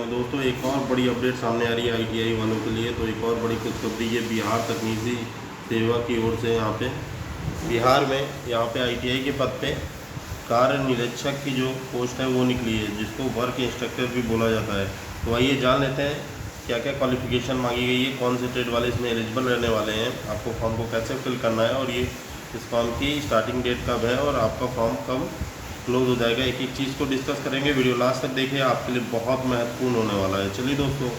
दोस्तों एक और बड़ी अपडेट सामने आ रही है आईटीआई वालों के लिए। तो एक और बड़ी खुशखबरी ये बिहार तकनीकी सेवा की ओर से यहाँ पे बिहार में यहाँ पे आईटीआई के पद पे कार्य निरीक्षक की जो पोस्ट है वो निकली है, जिसको वर्क इंस्ट्रक्टर भी बोला जाता है। तो आइए जान लेते हैं क्या क्या क्वालिफिकेशन मांगी गई है, कौन से ट्रेड वाले इसमें एलिजिबल रहने वाले हैं, आपको फॉर्म को कैसे फिल करना है और ये इस फॉर्म की स्टार्टिंग डेट कब है और आपका फॉर्म कब क्लोज हो जाएगा। एक एक चीज़ को डिस्कस करेंगे। वीडियो लास्ट तक देखिए, आपके लिए बहुत महत्वपूर्ण होने वाला है। चलिए दोस्तों,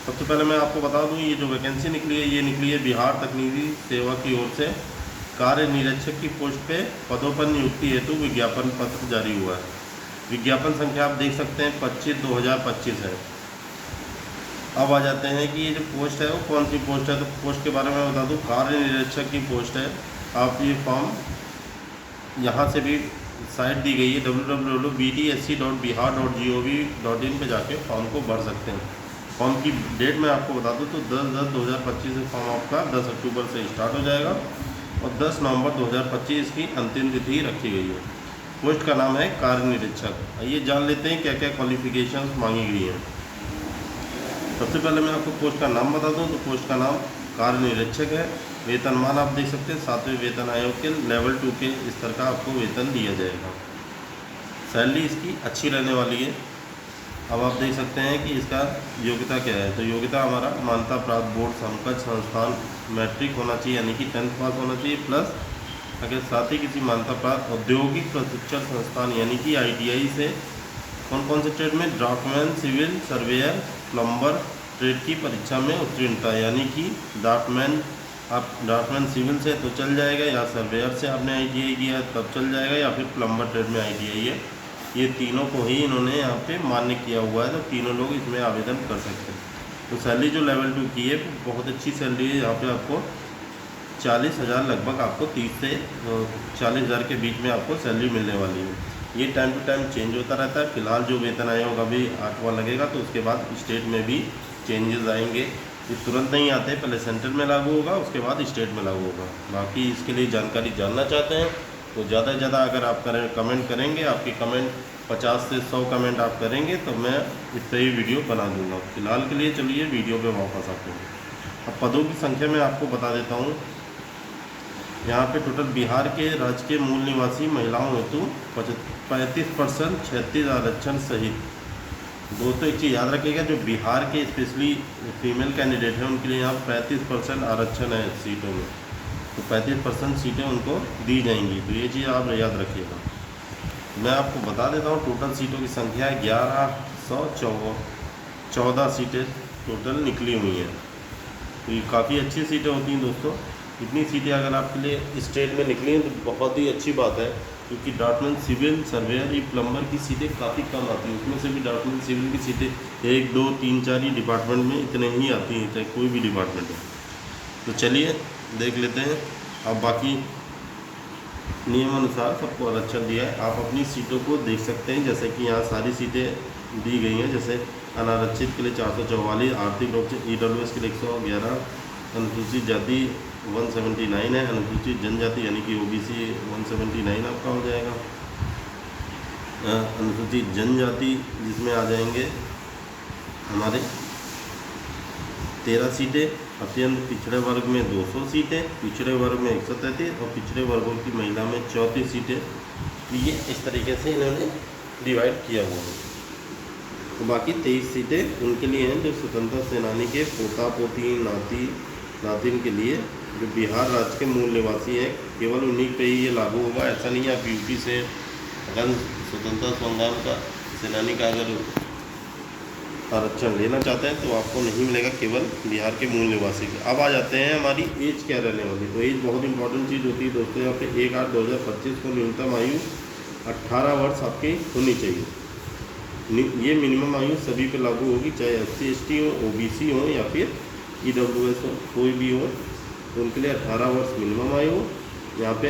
सबसे पहले मैं आपको बता दूं ये जो वैकेंसी निकली है ये निकली है बिहार तकनीकी सेवा की ओर से। कार्य निरीक्षक की पोस्ट पे पदों पर नियुक्ति हेतु विज्ञापन पत्र जारी हुआ है। विज्ञापन संख्या आप देख सकते हैं 25/2025 है। अब आ जाते हैं कि ये जो पोस्ट है वो कौन सी पोस्ट है। तो पोस्ट के बारे में बता दूँ, कार्य निरीक्षक की पोस्ट है। आप ये फॉर्म यहाँ से भी साइट दी गई है www.btsc.bihar.gov.in पे जाके फॉर्म को भर सकते हैं। फॉर्म की डेट मैं आपको बता दूं तो 10/10/2025 से फॉर्म आपका 10 अक्टूबर से स्टार्ट हो जाएगा और 10 नवंबर 2025 की अंतिम तिथि रखी गई है। पोस्ट का नाम है कार्य निरीक्षक। आइए जान लेते हैं क्या क्या क्वालिफिकेशंस मांगी गई हैं। सबसे पहले मैं आपको पोस्ट का नाम बता दूं तो पोस्ट का नाम कार्य निरीक्षक है। वेतनमान आप देख सकते हैं 7वें वेतन आयोग के लेवल 2 के स्तर का आपको वेतन दिया जाएगा। सैलरी इसकी अच्छी रहने वाली है। अब आप देख सकते हैं कि इसका योग्यता क्या है। तो योग्यता हमारा मान्यता प्राप्त बोर्ड समकक्ष संस्थान मैट्रिक होना चाहिए, यानी कि 10th पास होना चाहिए, प्लस अगर साथ ही किसी मान्यता प्राप्त औद्योगिक प्रशिक्षण संस्थान यानी कि आईटीआई से कौन कौन से ट्रेड में draftsman, civil surveyor, plumber trade की परीक्षा में उत्तीर्णता, यानी कि ड्राफ्टमैन सिविल से तो चल जाएगा, या सर्वेयर से आपने आईटीआई किया तब चल जाएगा, या फिर प्लम्बर ट्रेड में आईटीआई है। ये तीनों को ही इन्होंने यहाँ पे मान्य किया हुआ है, तो तीनों लोग इसमें आवेदन कर सकते हैं। तो सैलरी जो लेवल 2 की है बहुत अच्छी सैलरी है। यहाँ पे आपको 40,000 लगभग आपको 30 से 40,000 के बीच में आपको सैलरी मिलने वाली है। ये टाइम टू टाइम चेंज होता रहता है। फिलहाल जो वेतन आयोग अभी 8वां लगेगा, तो उसके बाद स्टेट में भी चेंजेस आएंगे। ये तुरंत नहीं आते, पहले सेंटर में लागू होगा उसके बाद स्टेट में लागू होगा। बाकी इसके लिए जानकारी जानना चाहते हैं तो ज़्यादा से ज़्यादा अगर आप कमेंट करेंगे, आपके कमेंट 50 से 100 कमेंट आप करेंगे तो मैं इस पर ही वीडियो बना दूँगा। फिलहाल के लिए चलिए वीडियो पे वापस आते हैं। अब पदों की संख्या मैं आपको बता देता हूँ। यहाँ पे टोटल बिहार के राज्य के मूल निवासी महिलाओं हेतु 35% 36 आरक्षण सहित। दोस्तों एक चीज़ याद रखिएगा, जो बिहार के स्पेशली फीमेल कैंडिडेट हैं उनके लिए यहाँ 35% आरक्षण है सीटों में, तो 35% सीटें उनको दी जाएंगी। तो ये चीज़ आप याद रखिएगा। मैं आपको बता देता हूँ टोटल सीटों की संख्या 1114 सीटें टोटल निकली हुई हैं। तो ये काफ़ी अच्छी सीटें होती हैं दोस्तों। इतनी सीटें अगर आपके लिए स्टेट में निकली हैं तो बहुत ही अच्छी बात है, क्योंकि ड्राफ्टमैन सिविल सर्वेयर ये प्लम्बर की सीटें काफ़ी कम आती हैं। उसमें से भी ड्राफ्टमैन सिविल की सीटें 1 2 3 4 ही डिपार्टमेंट में इतने ही आती हैं, चाहे कोई भी डिपार्टमेंट हो। तो चलिए देख लेते हैं। अब बाकी नियम अनुसार सबको आरक्षण दिया है, आप अपनी सीटों को देख सकते हैं। जैसे कि यहाँ सारी सीटें दी गई हैं। जैसे अनारक्षित के लिए 444, आर्थिक रूप से ईडब्ल्यूएस के लिए 111, अनुसूचित जाति 179 है, अनुसूचित जनजाति यानी कि ओबीसी 179 आपका हो जाएगा। अनुसूचित जनजाति जिसमें आ जाएंगे हमारे 13 सीटें, अत्यंत पिछड़े वर्ग में 200 सीटें, पिछड़े वर्ग में 133 और पिछड़े वर्गों की महिला में 34 सीटें। ये इस तरीके से इन्होंने डिवाइड किया हुआ है। तो बाकी 23 सीटें उनके लिए हैं जो स्वतंत्रता सेनानी के पोता पोती नातिन के लिए जो बिहार राज्य के मूल निवासी हैं, केवल उन्हीं पे ही ये लागू होगा। ऐसा नहीं है आप यूपी से अगर स्वतंत्रता संग्राम का सेनानी का अगर आरक्षण लेना चाहते हैं तो आपको नहीं मिलेगा, केवल बिहार के मूल निवासी के। अब आ जाते हैं हमारी एज क्या रहने वाली। तो एज बहुत इंपॉर्टेंट चीज़ होती है दोस्तों। यहाँ पे 1/8/2025 को न्यूनतम आयु 18 वर्ष आपकी होनी चाहिए। ये मिनिमम आयु सभी पे लागू होगी, चाहे SC ST हो, OBC हो या फिर EWS हो, कोई भी हो, तो उनके लिए 18 वर्ष मिनिमम आयु हो। यहाँ पे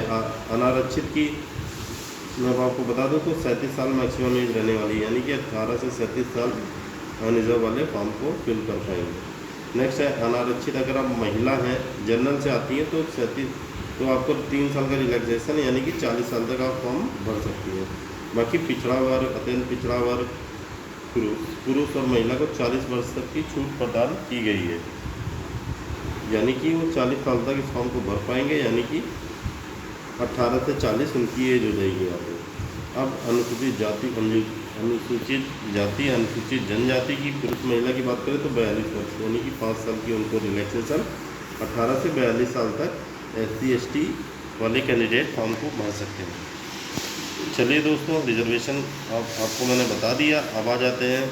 अनारक्षित की मैं आपको बता दूँ तो 37 साल मैक्सिमम एज रहने वाली है, यानी कि 18 से 37 साल अनरिजर्व वाले फॉर्म को फिल कर पाएंगे। नेक्स्ट है अनारक्षित, अगर आप महिला हैं जनरल से आती हैं तो 37 तो आपको 3 साल का रिलैक्सेशन यानी कि 40 साल तक आप फॉर्म भर सकती हैं। बाकी पिछड़ा वर्ग, अत्यंत पिछड़ा वर्ग पुरुष और महिला को 40 वर्ष तक की छूट प्रदान की गई है, यानी कि वो 40 साल तक इस फॉर्म को भर पाएंगे, यानी कि 18 से 40 उनकी एज हो जाएगी यहाँ पे। अब अनुसूचित जाति अनुसूचित जनजाति की पुरुष महिला की बात करें तो 42 वर्ष, यानी कि 5 साल की उनको रिलैक्सेशन। 18 से 42 साल तक SC/ST वाले कैंडिडेट फॉर्म को भर सकते हैं। चलिए दोस्तों, रिजर्वेशन आपको मैंने बता दिया। अब आ जाते हैं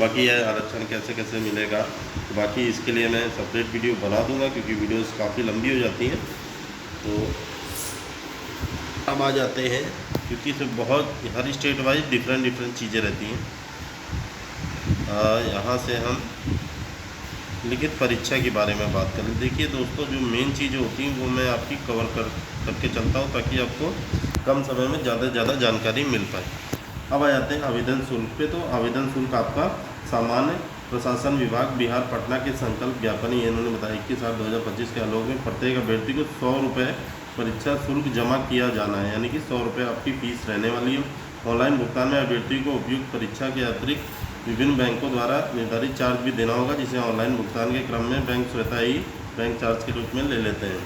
बाकी यह आरक्षण कैसे कैसे मिलेगा, तो बाकी इसके लिए मैं सेपरेट वीडियो बना दूंगा क्योंकि वीडियोस काफ़ी लंबी हो जाती हैं। तो अब आ जाते हैं, क्योंकि इसमें बहुत हर स्टेट वाइज डिफरेंट चीज़ें रहती हैं। यहाँ से हम लिखित परीक्षा के बारे में बात करें। देखिए दोस्तों, जो मेन चीज़ें होती हैं वो मैं आपकी कवर करके चलता हूँ ताकि आपको कम समय में ज़्यादा से ज़्यादा जानकारी मिल पाए। अब आ जाते हैं आवेदन शुल्क पे। तो आवेदन शुल्क आपका सामान्य प्रशासन विभाग बिहार पटना के संकल्प ज्ञापन, ये इन्होंने बताया 21/8/2025 के आलोक में प्रत्येक अभ्यर्थी को 100 रुपये परीक्षा शुल्क जमा किया जाना है, यानी कि 100 रुपये आपकी फीस रहने वाली है। ऑनलाइन भुगतान में अभ्यर्थी को उपयुक्त परीक्षा के अतिरिक्त विभिन्न बैंकों द्वारा निर्धारित चार्ज भी देना होगा, जिसे ऑनलाइन भुगतान के क्रम में बैंक स्वतः ही बैंक चार्ज के रूप में ले लेते हैं।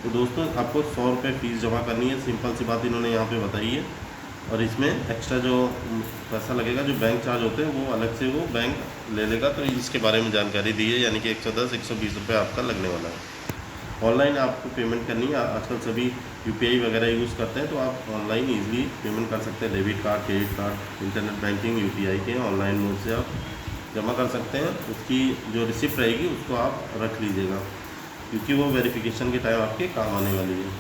तो दोस्तों, आपको 100 रुपये फीस जमा करनी है, सिंपल सी बात इन्होंने यहाँ पे बताई है। और इसमें एक्स्ट्रा जो पैसा लगेगा, जो बैंक चार्ज होते हैं, वो अलग से वो बैंक ले लेगा। तो इसके बारे में जानकारी दी है, यानी कि 110-120 रुपये आपका लगने वाला है। ऑनलाइन आपको पेमेंट करनी है। आजकल सभी UPI वगैरह यूज़ करते हैं, तो आप ऑनलाइन ईजिली पेमेंट कर सकते हैं। Debit card, credit card, internet banking, UPI के ऑनलाइन मोड से आप जमा कर सकते हैं। उसकी जो रिसिप्ट रहेगी उसको आप रख लीजिएगा, क्योंकि वो वेरिफिकेशन के टाइम आपके काम आने वाली है।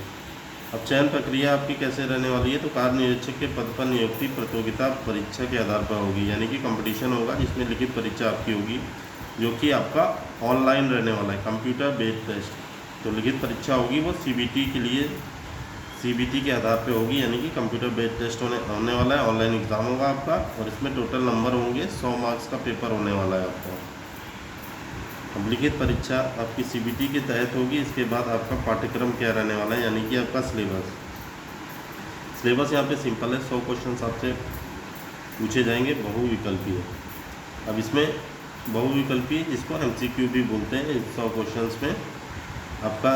अब चयन प्रक्रिया आपकी कैसे रहने वाली है, तो कार्य निरीक्षक के पद पर नियुक्ति प्रतियोगिता परीक्षा के आधार पर होगी, यानी कि कंपटीशन होगा जिसमें लिखित परीक्षा आपकी होगी, जो कि आपका ऑनलाइन रहने वाला है, कंप्यूटर बेस्ड टेस्ट। तो लिखित परीक्षा होगी वो CBT के लिए, CBT के आधार पे होगी, यानी कि कंप्यूटर बेस्ड टेस्ट होने वाला है। ऑनलाइन एग्ज़ाम होगा आपका, और इसमें टोटल नंबर होंगे, 100 मार्क्स का पेपर होने वाला है आपका। अब लिखित परीक्षा आपकी CBT के तहत होगी। इसके बाद आपका पाठ्यक्रम क्या रहने वाला है, यानी कि आपका सिलेबस यहाँ पे सिंपल है। 100 क्वेश्चन आपसे पूछे जाएंगे, बहुविकल्पी है। अब इसमें बहुविकल्पी, जिसको MCQ भी बोलते हैं, 100 क्वेश्चन में आपका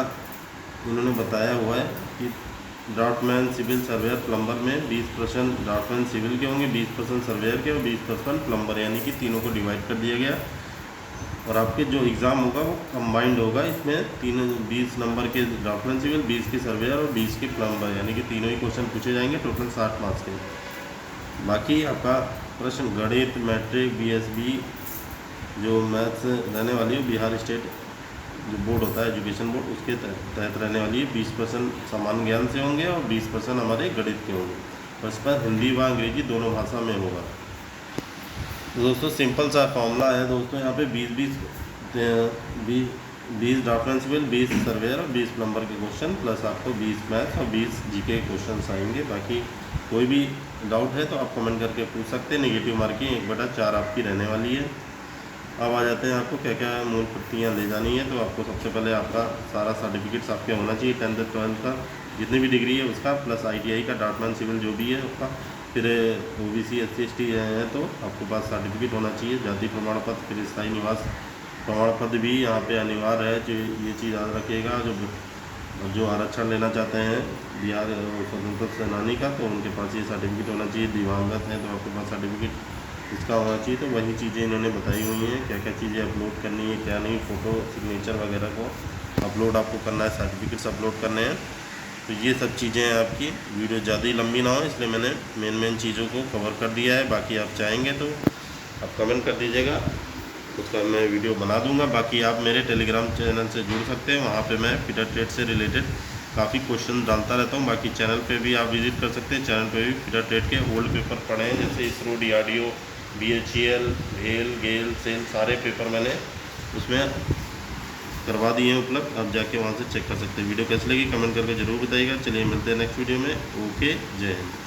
उन्होंने बताया हुआ है कि ड्राफ्टमैन, सिविल सर्वेयर, प्लम्बर में 20% ड्राफ्टमैन सिविल के होंगे, 20% सर्वेयर के और 20% प्लम्बर, यानी कि तीनों को डिवाइड कर दिया गया। और आपके जो एग्ज़ाम होगा वो कंबाइंड होगा। इसमें 20 नंबर के ड्राफ्टमैन सिविल, 20 के सर्वेयर और 20 के प्लम्बर, यानी कि तीनों ही क्वेश्चन पूछे जाएंगे, टोटल 60 मार्क्स के। बाकी आपका प्रश्न गणित, मैट्रिक, BSB जो मैथ्स रहने वाली है, बिहार स्टेट जो बोर्ड होता है एजुकेशन बोर्ड, उसके तहत रहने वाली है। 20% सामान्य ज्ञान से होंगे और 20% हमारे गणित के होंगे। बस पर हिंदी व अंग्रेजी दोनों भाषा में होगा। दोस्तों, सिंपल सा फॉर्मूला है दोस्तों, यहाँ पे 20 ड्राफ्टमैन सिविल, 20 सर्वेयर और 20 प्लम्बर के क्वेश्चन, प्लस आपको 20 मैथ्स और 20 GK क्वेश्चन आएंगे। बाकी कोई भी डाउट है तो आप कमेंट करके पूछ सकते हैं। नेगेटिव मार्किंग 1/4 आपकी रहने वाली है। अब आ जाते हैं आपको क्या क्या मूल प्रतियाँ ले जानी है। तो आपको सबसे पहले आपका सारा सर्टिफिकेट्स आपके होना चाहिए, 10th 12th का जितनी भी डिग्री है उसका, प्लस ITI का ड्राफ्टमैन सिविल जो भी है उसका। फिर OBC SC/ST है तो आपके पास सर्टिफिकेट होना चाहिए, जाति प्रमाण पत्र, फिर स्थायी निवास प्रमाण पत्र भी यहाँ पे अनिवार्य है। जो ये चीज़ याद रखिएगा, जो आरक्षण लेना चाहते हैं बिहार स्वतंत्रता सेनानी का, तो उनके पास ये सर्टिफिकेट होना चाहिए। दिवंगत हैं तो आपके पास सर्टिफिकेट इसका होना चाहिए। तो वही चीज़ें इन्होंने बताई हुई हैं, क्या क्या चीज़ें अपलोड करनी है, क्या नहीं, फ़ोटो, सिग्नेचर वगैरह को अपलोड आपको करना है, सर्टिफिकेट्स अपलोड करने हैं। तो ये सब चीज़ें हैं आपकी। वीडियो ज़्यादा ही लंबी ना हो, इसलिए मैंने मेन चीज़ों को कवर कर दिया है। बाकी आप चाहेंगे तो आप कमेंट कर दीजिएगा, उसका मैं वीडियो बना दूंगा। बाकी आप मेरे टेलीग्राम चैनल से जुड़ सकते हैं, वहाँ पे मैं फीडर ट्रेड से रिलेटेड काफ़ी क्वेश्चन डालता रहता हूँ। बाकी चैनल पे भी आप विजिट कर सकते हैं। चैनल पे भी फीडर ट्रेड के ओल्ड पेपर पढ़े हैं, जैसे ISRO, DRDO, BHEL, भेल, गेल, सेल, सारे पेपर मैंने उसमें करवा दिए हैं उपलब्ध। आप जाके वहाँ से चेक कर सकते हैं। वीडियो कैसी लगी कमेंट करके ज़रूर बताइएगा। चलिए मिलते हैं नेक्स्ट वीडियो में। ओके, जय हिंद।